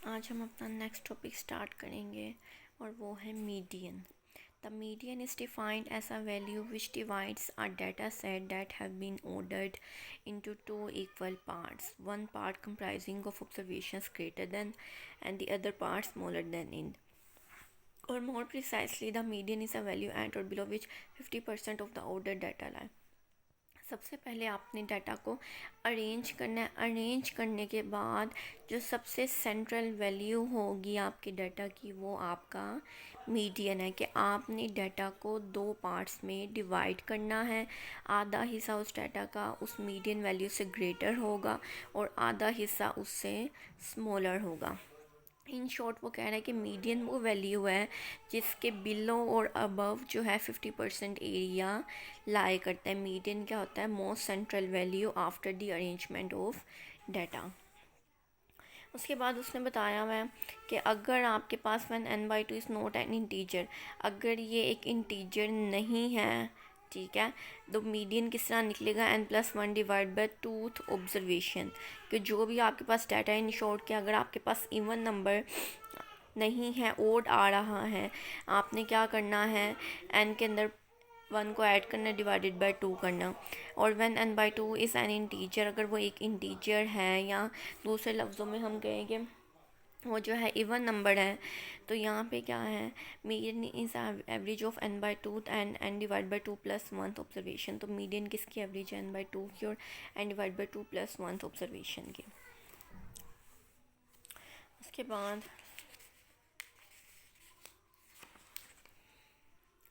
आज हम अपना नेक्स्ट टॉपिक स्टार्ट करेंगे और वो है median. The median is defined as a value which divides a data set that have been ordered into two equal parts, one part comprising of observations greater than and the other part smaller than in. Or more precisely, the median is a value at or below which 50% of the ordered data lie. सबसे पहले आपने data को arrange करना है। Arrange करने के बाद जो सबसे सेंट्रल वैल्यू होगी आपके डाटा की वो आपका मीडियन है कि आपने डाटा को दो पार्ट्स में डिवाइड करना है। आधा हिस्सा उस डाटा का उस मीडियन वैल्यू से ग्रेटर होगा और आधा हिस्सा उससे स्मॉलर होगा। इन शॉर्ट वो कह रहा है कि मीडियन वो वैल्यू है जिसके बिलो और अबव जो है 50% एरिया लाई करता है। मीडियन क्या होता है? Most central value after the arrangement of data. उसके बाद उसने बताया हुआ है कि अगर आपके पास when n/2 is not an integer, अगर ये एक इंटीजर नहीं है, ठीक है, तो मीडियन किस तरह निकलेगा? n+1 divide by tooth observation. कि जो भी आपके पास डाटा इन शॉर्ट के अगर आपके पास इवन नंबर नहीं है, ओड आ रहा है, आपने क्या करना है? n के अंदर 1 को ऐड करना, डिवाइडेड बाई 2 करना। और when n/2 is an integer, अगर वो एक इंटीजर है या दूसरे लफ्ज़ों में हम कहें कि वो जो है इवन नंबर है, तो यहाँ पे क्या है? Median is average of n/2 and n divide by 2 plus 1 observation. तो मीडियन किसकी एवरेज है? n/2 की और n divide by 2 plus 1 observation की। उसके बाद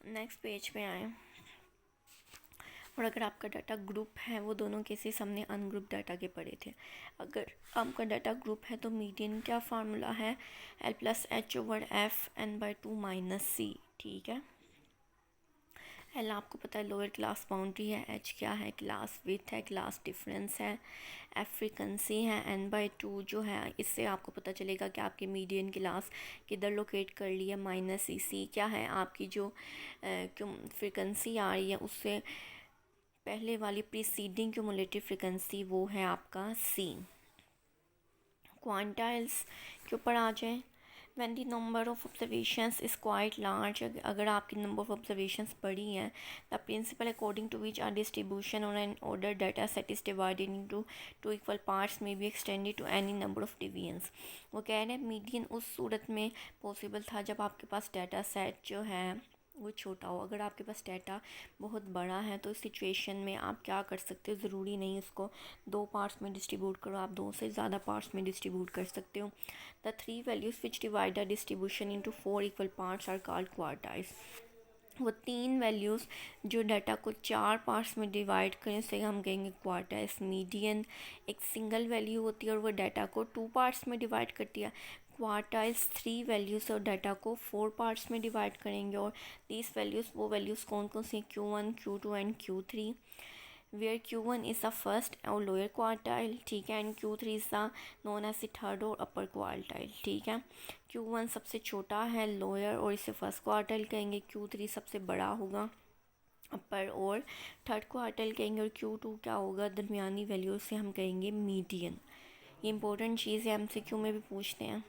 नेक्स्ट पेज पे आए और अगर आपका डाटा ग्रुप है, वो दोनों केसेस हमने अनग्रुप डाटा के पढ़े थे। अगर आपका डाटा ग्रुप है तो मीडियन क्या फार्मूला है? L+H/F n/2 माइनस सी। ठीक है, एल आपको पता है लोअर क्लास बाउंड्री है, एच क्या है? क्लास विथ है, क्लास डिफरेंस है, एफ फ्रीक्वेंसी है, n/2 जो है इससे आपको पता चलेगा कि आपकी मीडियन क्लास किधर लोकेट कर ली है, माइनस सी क्या है? आपकी जो फ्रीक्वेंसी आ रही है उससे पहले वाली प्रीसीडिंग क्यूमुलेटिव फ्रीक्वेंसी वो है आपका सी। क्वांटाइल्स के ऊपर आ जाए। When the number of observations is quite large, अगर आपकी नंबर ऑफ ऑब्जर्वेशंस बड़ी हैं, the principle according to which are distribution or an order data set is divided into two equal parts may be extended to any number of divisions. वो कह रहे हैं median उस सूरत में पॉसिबल था जब आपके पास डाटा सेट जो है वो छोटा हो। अगर आपके पास डाटा बहुत बड़ा है तो इस सिचुएशन में आप क्या कर सकते हो? ज़रूरी नहीं उसको दो पार्ट्स में डिस्ट्रीब्यूट करो, आप दो से ज़्यादा पार्ट्स में डिस्ट्रीब्यूट कर सकते हो। The three values which divide the distribution into 4 equal parts are called quartiles. वो तीन वैल्यूज़ जो डाटा को 4 पार्ट्स में डिवाइड करें उसे हम कहेंगे क्वार्टाइल्स। मीडियन एक सिंगल वैल्यू होती है और वो डाटा को 2 पार्ट्स में डिवाइड करती है। क्वार्टाइल्स 3 वैल्यूज़ और डाटा को 4 पार्ट्स में डिवाइड करेंगे। और these वैल्यूज़ वो वैल्यूज़ कौन कौन सी? Q1, Q2 and Q3, where Q1 is the first or lower quartile, ठीक है, and Q3 is the known as the third or upper quartile. ठीक है, Q1 सबसे छोटा है लोअर और इसे फर्स्ट क्वार्टाइल कहेंगे, Q3 सबसे बड़ा होगा अपर और थर्ड क्वार्टाइल कहेंगे, और Q2 क्या होगा? दरमियानी वैल्यू से हम कहेंगे मीडियन। ये इंपॉर्टेंट चीज़ है, MCQ में भी पूछते हैं।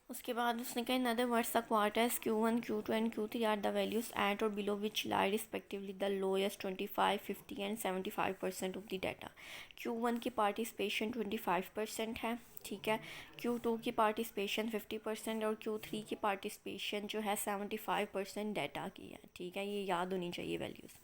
उसके बाद उसने कहा in other words the quartiles Q1, Q2 and Q3 are the values at or below which lie respectively the lowest 25, 50 and 75% of the data. Q1 की पार्टिसिपेशन 25% है, ठीक है, Q2 की पार्टिसिपेशन 50% और Q3 की पार्टिसिपेशन जो है 75% डाटा की है। ठीक है, ये याद होनी चाहिए values.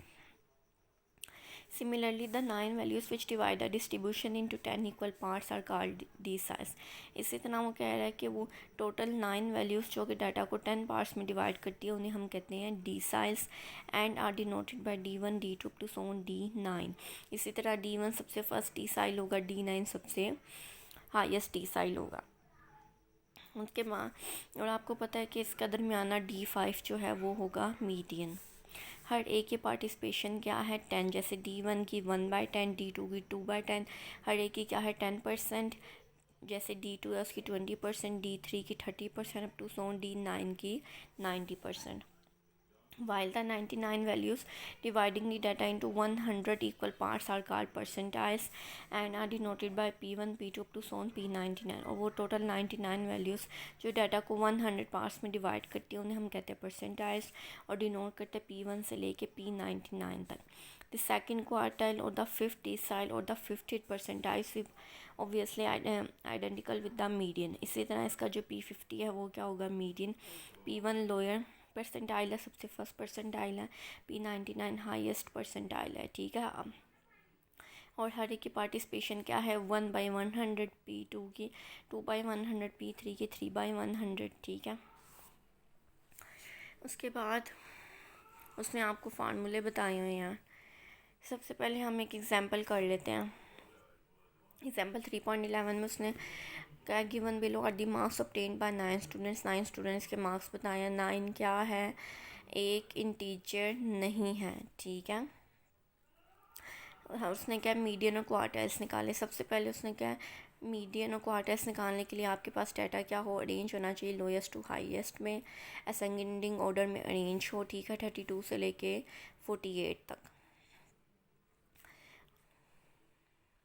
Similarly, the 9 values which divide the distribution into 10 equal parts are called deciles. इसी तरह वो कह रहा है कि वो टोटल 9 वैल्यूज़ जो कि डाटा को 10 पार्ट्स में डिवाइड करती है उन्हें हम कहते हैं deciles and are denoted by D1, D2 to so on D9। इसी तरह D1 सबसे फर्स्ट decile होगा, D9 सबसे हाईएस्ट decile होगा। उसके बाद और आपको पता है कि इसका दरमियाना D5 जो है वो होगा मीडियन। हर एक की पार्टिसिपेशन क्या है? 10। जैसे D1 की 1/10, D2 की 2/10, हर एक की क्या है? 10%। जैसे D2 है उसकी 20%, D3 की 30%, अप टू सो D9 की 90%। while the 99 values dividing the data into 100 equal parts are called percentiles and are denoted by P1, P2 up to so on P99। और वो टोटल 99 वैल्यूज़ जो data को 100 parts में divide करती है उन्हें हम कहते हैं परसेंटाइल्स और डिनोट करते हैं P1 से लेके P99 तक। द सेकंड क्वार्टाइल और द फिफ्थ डेसाइल और the 50th percentiles obviously identical with the median. इसी तरह इसका जो P50 है वो क्या होगा, मीडियन। P1 लोअर परसेंटाइल है, सबसे फर्स्ट परसेंटाइल है। P99 हाईएस्ट परसेंटाइल है, ठीक है। और हर एक की पार्टिसिपेशन क्या है, 1/100, P2 की 2/100, P3 की 3/100, ठीक है। उसके बाद उसने आपको फार्मूले बताए हुए हैं। सबसे पहले हम एक एग्जांपल कर लेते हैं। एग्जांपल 3.11 में उसने क्या given below are the marks obtained by 9 students. 9 students के मार्क्स बताया। 9 क्या है, एक इंटीजर नहीं है, ठीक है। उसने क्या मीडियन और क्वार्टाइल्स निकाले। सबसे पहले उसने क्या मीडियन और क्वार्टाइल्स निकालने के लिए आपके पास डाटा क्या हो, अरेंज होना चाहिए लोएस्ट टू हाईएस्ट में, असेंडिंग ऑर्डर में अरेंज हो, ठीक है। 32 से लेके 48 तक।